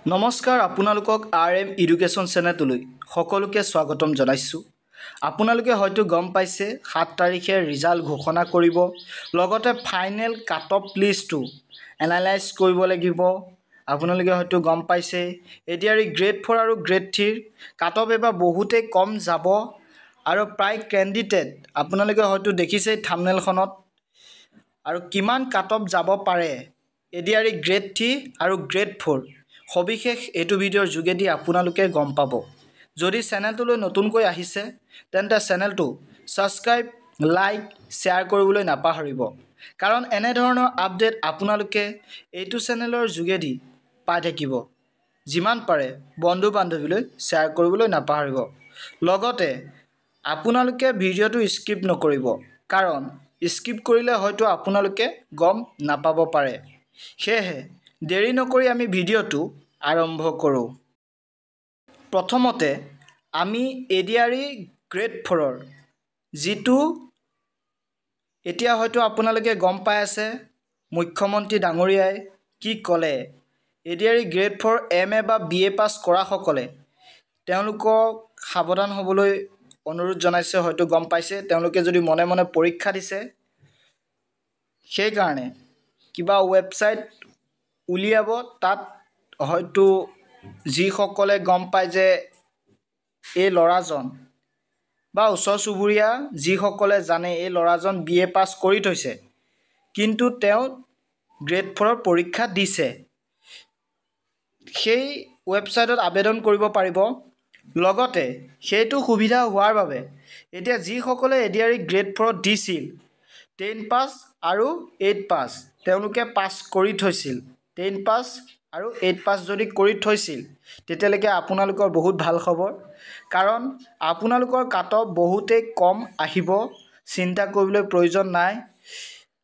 নমস্কাৰ আপোনালোকক RM education চেনেললৈ সকলোকে স্বাগতম জনাইছো। আপোনালোকে হয়তো গম পাইছে 7 তাৰিখে ৰিজাল্ট ঘোষণা কৰিব, লগতে ফাইনেল কাট অফ লিষ্টটো এনালাইজ কৰিব লাগিব। আপোনালোকে হয়তো গম পাইছে এডিআৰই গ্ৰেড 4 আৰু গ্ৰেড 3 কাট অফ এবাৰ বহুতে কম যাব আৰু প্ৰায় ক্যান্ডিডেট আপোনালোকে হয়তো দেখিছে থাম্বনেলখনত আৰু কিমান কাট অফ যাব পাৰে এডিআৰই গ্ৰেড 3 আৰু গ্ৰেড 4 সবিশেষ এইটো ভিডিওৰ যোগেদি আপোনালোকে গম পাব। যদি চেনেলটোলৈ নতুনকৈ আহিছে তেন্তে চেনেলটো সাবস্ক্ৰাইব, লাইক, শেয়াৰ কৰিবলৈ নাপাহৰিব, কাৰণ এনে ধৰণৰ আপডেট আপোনালোকে এইটো চেনেলৰ যোগেদি পাই থাকিব। যিমান পাৰে বন্ধু বান্ধৱীলৈ শেয়াৰ কৰিবলৈ নাপাহৰিব। লগতে আপোনালোকে ভিডিওটো স্কিপ নকৰিব, কাৰণ স্কিপ কৰিলে হয়তো আপোনালোকে গম নাপাব পাৰে। সেয়েহে দেৰি নকৰি আমি ভিডিওটো আৰম্ভ কৰোঁ। প্ৰথমতে আমি এডিআৰই গ্ৰেড 4ৰ যিটো এতিয়া হয়তো আপোনালোকে গম পাই আছে মুখ্যমন্ত্ৰী ডাঙৰীয়াই কি ক'লে। এডিআৰই গ্ৰেড 4 MA বা BA পাছ কৰা সকলে তেওঁলোকক সাৱধান হ'বলৈ অনুৰোধ জনাইছে। হয়তো গম পাইছে তেওঁলোকে যদি মনে মনে পৰীক্ষা দিছে, সেই কাৰণে কিবা ৱেবছাইট উলিয়াব, তাত হয়তো যিসকলে গম পায় যে এই ল'ৰাজন বা ওচৰ চুবুৰীয়া যিসকলে জানে এই ল'ৰাজন BA পাছ কৰি থৈছে কিন্তু তেওঁ গ্ৰেড 4ৰ পৰীক্ষা দিছে, সেই ৱেবছাইটত আবেদন কৰিব পাৰিব। লগতে সেইটো সুবিধা হোৱাৰ বাবে এতিয়া যিসকলে এডিআৰই গ্ৰেড 4 দিছিল 10 পাছ আৰু 8 পাছ তেওঁলোকে পাছ কৰি থৈছিল, 10 পাছ আৰু 8 পাছ যদি কৰি থৈছিল তেতিয়ালৈকে আপোনালোকৰ বহুত ভাল খবৰ, কাৰণ আপোনালোকৰ কাট অফ বহুতেই কম আহিব, চিন্তা কৰিবলৈ প্ৰয়োজন নাই।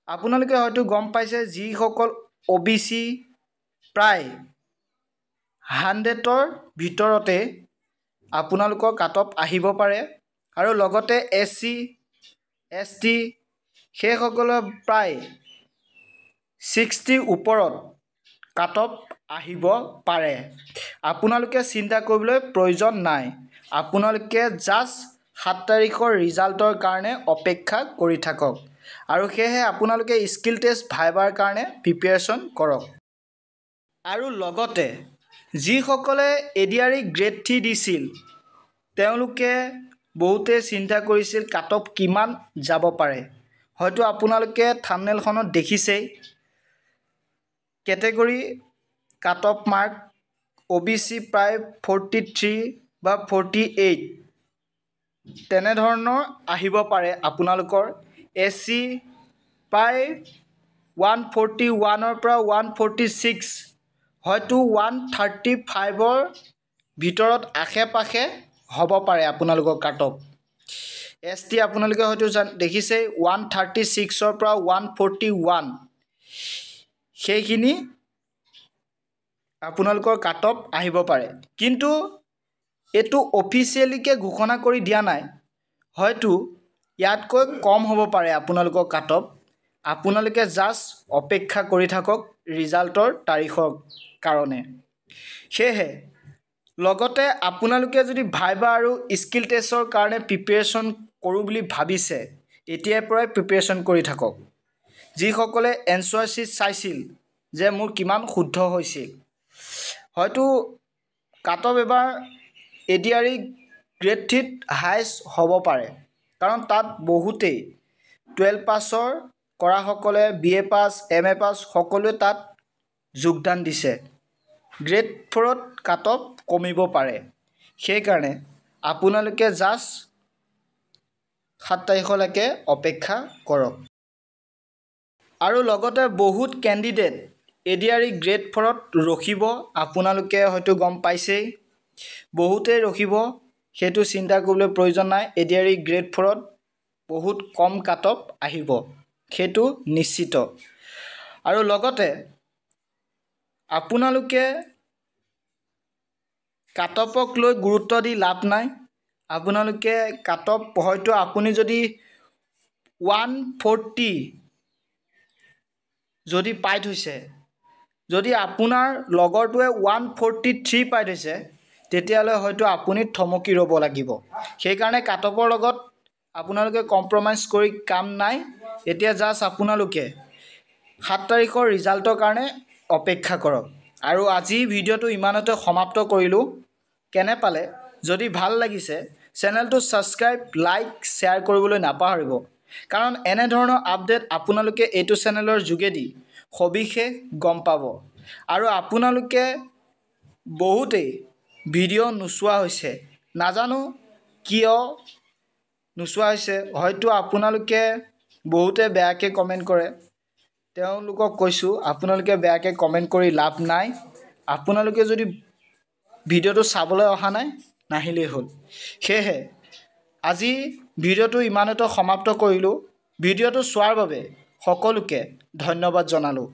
আপোনালোকে হয়তো গম পাইছে যিসকল OBC প্ৰায় 100ৰ ভিতৰতে আপোনালোকৰ কাট অফ আহিব পাৰে, আৰু লগতে SC ST সেইসকলৰ প্ৰায় 60ৰ ওপৰত কাট অফ আহিব পাৰে। আপোনালোকে চিন্তা কৰিবলৈ প্ৰয়োজন নাই, আপোনালোকে জাষ্ট 7 তাৰিখৰ ৰিজাল্টৰ কাৰণে অপেক্ষা কৰি থাকক, আৰু সেয়েহে আপোনালোকে স্কিল টেষ্ট ভাইভাৰ কাৰণে প্ৰিপাৰেচন কৰক। আৰু লগতে যিসকলে এডিআৰই গ্ৰেড 3 দিছিল তেওঁলোকে বহুতে চিন্তা কৰিছিল কাট অফ কিমান যাব পাৰে। হয়তো আপোনালোকে থাম্বনেলখনত দেখিছেই category cut off mark OBC প্ৰায় 43 বা 48 তেনেধৰণৰ আহিব পাৰে আপোনালোকৰ। SC প্ৰায় 141ৰ পৰা 146, হয়তো 135ৰ ভিতৰত আশে পাশে হ'ব পাৰে আপোনালোকৰ কাট অফ। ST আপোনালোকে হয়তো দেখিছে 136ৰ পৰা 141, সেইখিনি আপোনালোকৰ কাট অফ আহিব পাৰে। কিন্তু এইটো অফিচিয়েলিকে ঘোষণা কৰি দিয়া নাই, হয়তো ইয়াতকৈ কম হ'ব পাৰে আপোনালোকৰ কাট অফ। আপোনালোকে জাষ্ট অপেক্ষা কৰি থাকক ৰিজাল্টৰ তাৰিখৰ কাৰণে। সেয়েহে লগতে আপোনালোকে যদি ভাইভা আৰু স্কিল টেষ্টৰ কাৰণে প্ৰিপাৰেচন কৰোঁ বুলি ভাবিছে এতিয়াৰ পৰাই প্ৰিপাৰেচন কৰি থাকক। যিসকলে এনচাৰ শ্বীট চাইছিল যে মোৰ কিমান শুদ্ধ হৈছিল, হয়তো কাট অফ এবাৰ এডিআৰই গ্ৰেড 3ত হাইষ্ট হ'ব পাৰে, কাৰণ তাত বহুতেই 12 পাছৰ কৰাসকলে BA পাছ MA পাছ সকলোৱে তাত যোগদান দিছে। গ্ৰেড 4ত কাট অফ কমিব পাৰে, সেইকাৰণে আপোনালোকে জাষ্ট 7 তাৰিখলৈকে অপেক্ষা কৰক। আৰু লগতে বহুত কেণ্ডিডেট এডিআৰই গ্ৰেড 4ত ৰখিব, আপোনালোকে হয়তো গম পাইছেই বহুতেই ৰখিব, সেইটো চিন্তা কৰিবলৈ প্ৰয়োজন নাই। এডিআৰই গ্ৰেড 4ত বহুত কম কাট অফ আহিব, সেইটো নিশ্চিত। আৰু লগতে আপোনালোকে কাট অফক লৈ গুৰুত্ব দি লাভ নাই। আপোনালোকে কাট অফ হয়তো আপুনি যদি 140 যদি পাই থৈছে যদি আপোনাৰ লগৰটোৱে 143 পাই থৈছে তেতিয়াহ'লে হয়তো আপুনি থমকি ৰ'ব লাগিব। সেইকাৰণে কাটঅফৰ লগত আপোনালোকে কম্প্ৰমাইজ কৰি কাম নাই। এতিয়া জাষ্ট আপোনালোকে 7 তাৰিখৰ ৰিজাল্টৰ কাৰণে অপেক্ষা কৰক। আৰু আজি ভিডিঅ'টো ইমানতে সমাপ্ত কৰিলোঁ। কেনে পালে? যদি ভাল লাগিছে চেনেলটো ছাবস্ক্ৰাইব, লাইক, শ্বেয়াৰ কৰিবলৈ নাপাহৰিব। কাৰণ এনেধৰণৰ আপডেট আপোনালোকে এইটো চেনেলৰ যোগেদি সবিশেষ গম পাব। আৰু আপোনালোকে বহুতেই ভিডিঅ' নোচোৱা হৈছে, নাজানো কিয় নোচোৱা হৈছে। হয়তো আপোনালোকে বহুতে বেয়াকৈ কমেণ্ট কৰে। তেওঁলোকক কৈছোঁ আপোনালোকে বেয়াকৈ কমেণ্ট কৰি লাভ নাই। আপোনালোকে যদি ভিডিঅ'টো চাবলৈ অহা নাই, নাহিলেই হ'ল। সেয়েহে আজি ভিডিঅ'টো ইমানতে সমাপ্ত কৰিলোঁ। ভিডিঅ'টো চোৱাৰ বাবে সকলোকে ধন্যবাদ জনালোঁ।